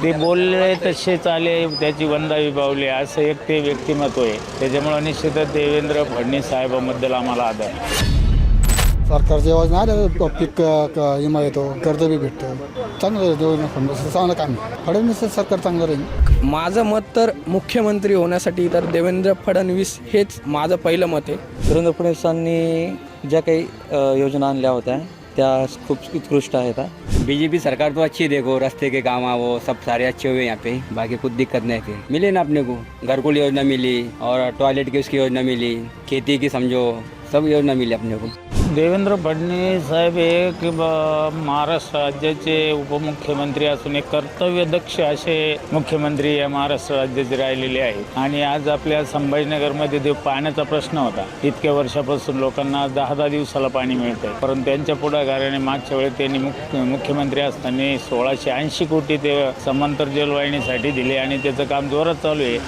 ते बोलले तसेच आले, त्याची वंदावी बावली, असं एक ते व्यक्तिमत्व आहे. त्याच्यामुळे निश्चितच देवेंद्र फडणवीस साहेबांबद्दल आम्हाला आदर आहे. सरकारच्या योजना आल्या पीक विमा येतो, कर्ज बी भेटतं, चांगलं देवेंद्र फडणवीस चांगलं काम आहे. फडणवीस सरकार चांगलं राहील. माझं मत तर मुख्यमंत्री होण्यासाठी तर देवेंद्र फडणवीस हेच माझं पहिलं मत आहे. देवेंद्र फडणवीसांनी ज्या काही योजना आणल्या होत्या त्या खूप उत्कृष्ट आहेत. बीजेपी सरकार तो अच्छी देखो, रास्ते के काम वो सब सारे अच्छे हुए यहाँ पे, बाकी कुछ दिक्कत नहीं थी। मिले ना अपने को, घरकुल योजना मिली और टॉयलेट की उसकी योजना मिली, खेती की समझो सब योजना मिली अपने को। देवेंद्र फडणवीस साहेब एक महाराष्ट्र राज्याचे उपमुख्यमंत्री असून एक कर्तव्यदक्ष असे मुख्यमंत्री या महाराष्ट्र राज्याचे राहिलेले आहेत. आणि आज आपल्या संभाजीनगरमध्ये जो पाण्याचा प्रश्न होता, इतक्या वर्षापासून लोकांना 10 दिवसाला पाणी मिळतंय, परंतु त्यांच्या पुढाकाराने मागच्या वेळेस त्यांनी मुख्यमंत्री असताना 1680 कोटी ते समांतर जलवाहिनीसाठी दिले आणि त्याचं काम जोरात चालू आहे.